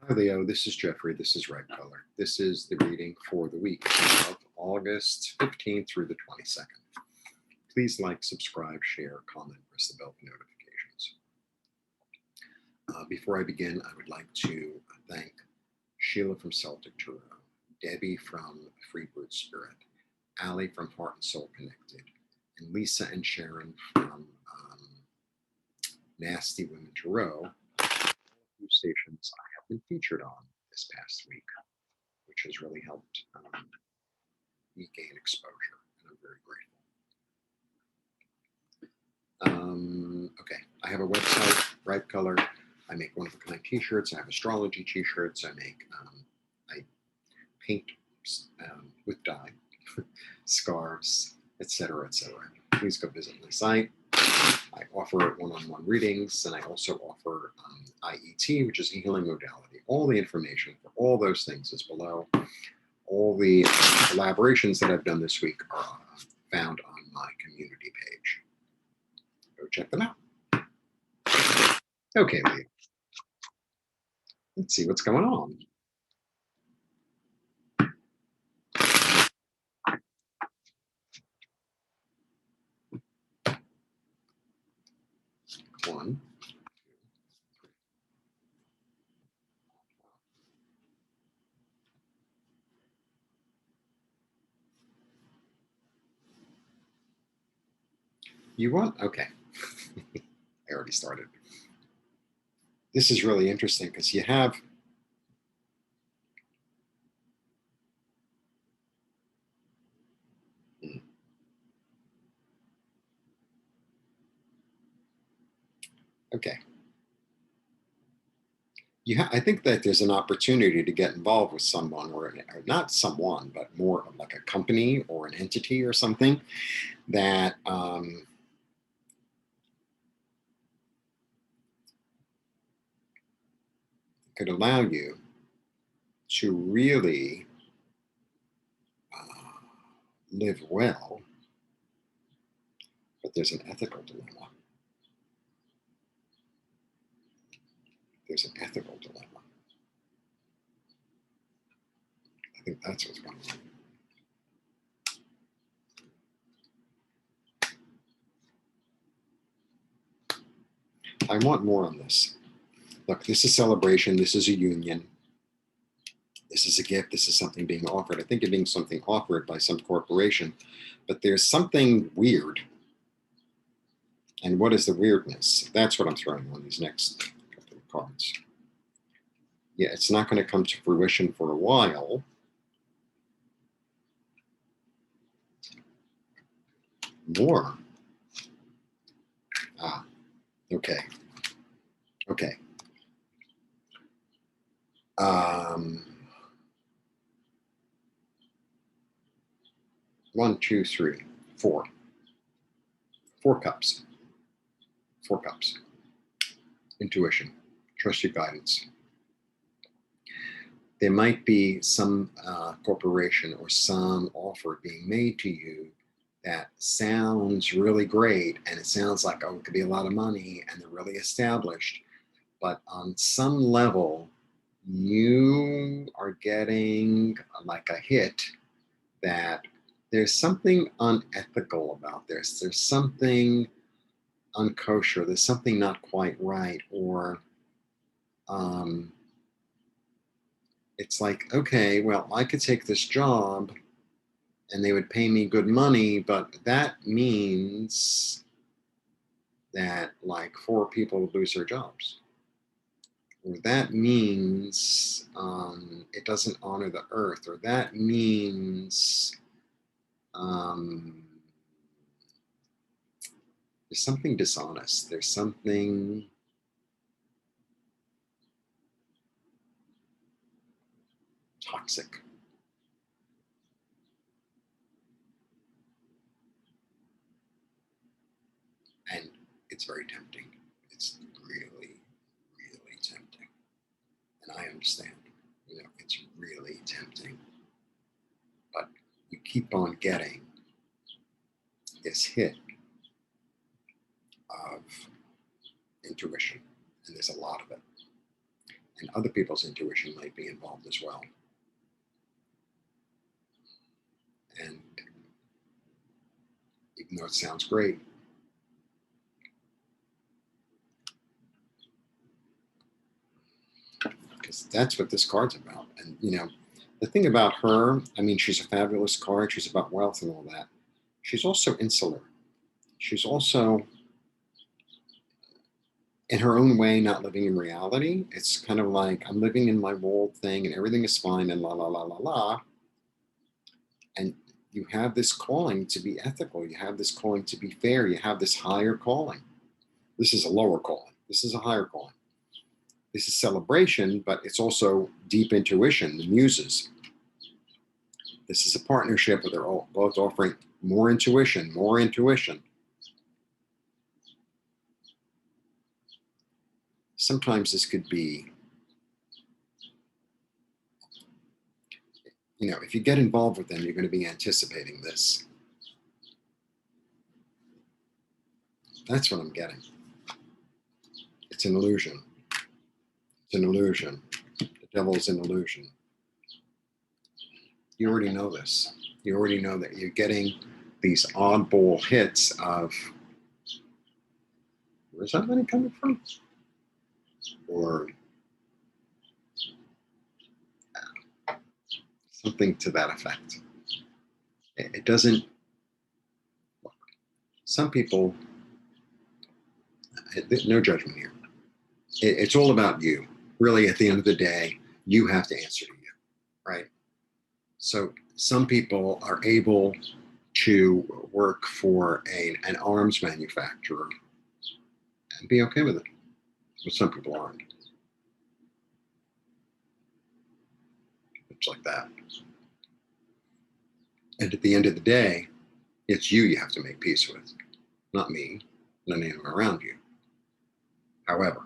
Hi Leo, this is Jeffrey. This is Red Color. This is the reading for the week of August 15th through the 22nd. Please like, subscribe, share, comment, press the bell for notifications. Before I begin, I would like to thank Sheila from Celtic Tarot, Debbie from Freebird Spirit, Allie from Heart and Soul Connected, and Lisa and Sharon from Nasty Women Tarot, whose stations I have been featured on this past week, which has really helped me gain exposure, and I'm very grateful. Okay, I have a website, Bright Color. I make one-of-a-kind t-shirts. I have astrology t-shirts. I paint with dye, scarves, etc., etc. Please go visit my site. I offer one-on-one readings, and I also offer IET, which is a healing modality. All the information for all those things is below. All the collaborations that I've done this week are found on my community page. Go check them out. Okay, Leo. Let's see what's going on. One. You want? Okay. I already started. This is really interesting because you have okay. I think that there's an opportunity to get involved with someone, or not someone, but more of like a company or an entity or something that could allow you to really live well, but there's an ethical dilemma. There's an ethical dilemma. I think that's what's going on. I want more on this. Look, this is celebration. This is a union. This is a gift. This is something being offered. I think it being something offered by some corporation, but there's something weird. And what is the weirdness? That's what I'm throwing on these next couple of cards. Yeah, it's not going to come to fruition for a while. More. Ah, okay. Okay. 1, 2, 3, 4. 4 cups. 4 cups. Intuition. Trust your guidance. There might be some corporation or some offer being made to you that sounds really great, and it sounds like, oh, it could be a lot of money, and they're really established. But on some level, you are getting like a hit that there's something unethical about this. There's something unkosher. There's something not quite right. Or it's like, okay, well, I could take this job and they would pay me good money, but that means that like 4 people would lose their jobs. Or that means it doesn't honor the earth, or that means there's something dishonest. There's something toxic. And it's very tempting. It's really, really tempting. And I understand, it's really tempting. But you keep on getting this hit of intuition, and there's a lot of it. And other people's intuition might be involved as well. And even though it sounds great, because that's what this card's about. And, the thing about her, I mean, she's a fabulous card. She's about wealth and all that. She's also insular. She's also, in her own way, not living in reality. It's kind of like, I'm living in my world thing and everything is fine and la, la, la, la, la. And you have this calling to be ethical. You have this calling to be fair. You have this higher calling. This is a lower calling. This is a higher calling. This is celebration, but it's also deep intuition, the muses. This is a partnership where they're all both offering more intuition, more intuition. Sometimes this could be, if you get involved with them, you're going to be anticipating this. That's what I'm getting. It's an illusion. It's an illusion. The devil is an illusion. You already know this. You already know that you're getting these oddball hits of, where's that money coming from? Or something to that effect. It doesn't, some people, no judgment here. It's all about you. Really, at the end of the day, you have to answer to you, right? So some people are able to work for an arms manufacturer and be okay with it, but some people aren't. It's like that. And at the end of the day, it's you have to make peace with, not me, not anyone around you. However,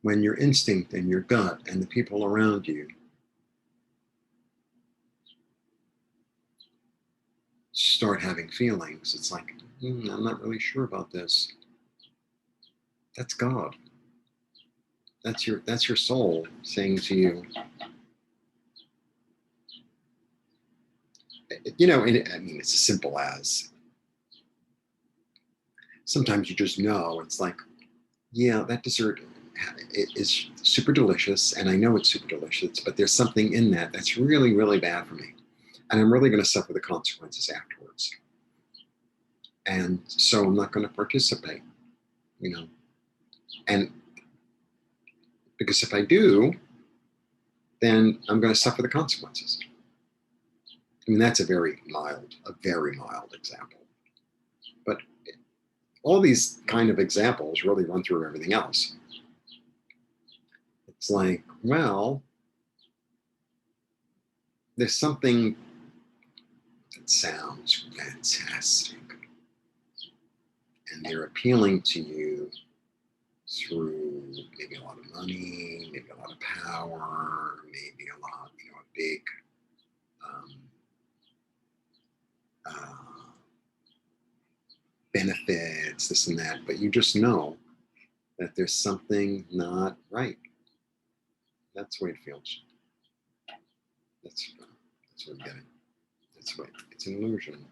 when your instinct and your gut and the people around you start having feelings, it's like, I'm not really sure about this. That's God. That's your soul saying to you, I mean, it's as simple as, sometimes you just know, it's like, yeah, that dessert is super delicious, and I know it's super delicious, but there's something in that that's really, really bad for me. And I'm really going to suffer the consequences afterwards. And so I'm not going to participate, And because if I do, then I'm going to suffer the consequences. I mean, that's a very mild example. But all these kind of examples really run through everything else. It's like, well, there's something that sounds fantastic. And they're appealing to you through maybe a lot of money, maybe a lot of power, maybe a lot, a big benefits, this and that. But you just know that there's something not right. That's the way it feels. That's what I'm getting. That's what it's an illusion.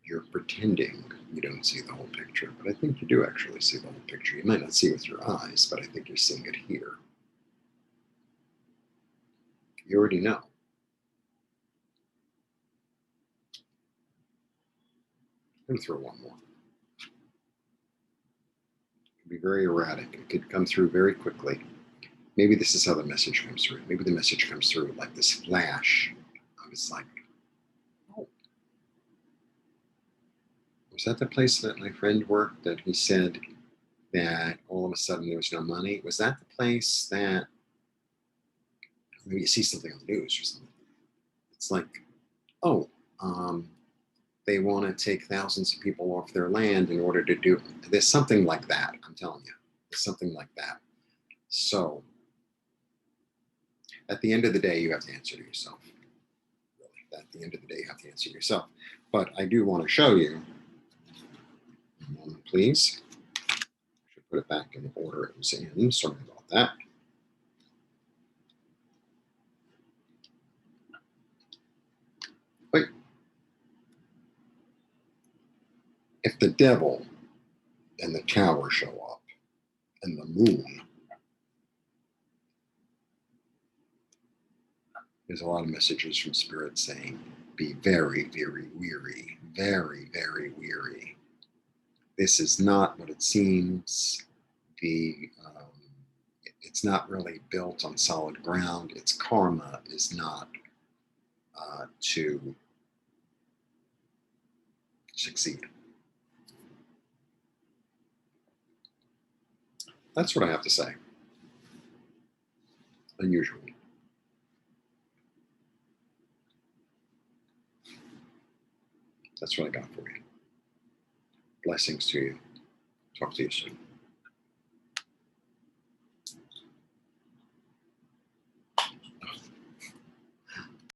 You're pretending you don't see the whole picture, but I think you do actually see the whole picture. You might not see it with your eyes, but I think you're seeing it here. You already know. I'm going to throw one more. It could be very erratic. It could come through very quickly. Maybe this is how the message comes through. Maybe the message comes through like this flash. I was like, oh. Was that the place that my friend worked that he said that all of a sudden there was no money? Was that the place that, maybe you see something on the news or something? It's like, oh, they want to take thousands of people off their land in order to do, there's something like that. I'm telling you, there's something like that. So at the end of the day, you have to answer to yourself. Really, at the end of the day, you have to answer yourself. But I do want to show you, please. I should put it back in the order it was in. Sorry about that. Wait. If the devil and the tower show up and the moon, there's a lot of messages from Spirit saying, be very, very weary, very, very weary. This is not what it seems. It's not really built on solid ground. Its karma is not to succeed. That's what I have to say. Unusual. That's what I got for you. Blessings to you. Talk to you soon.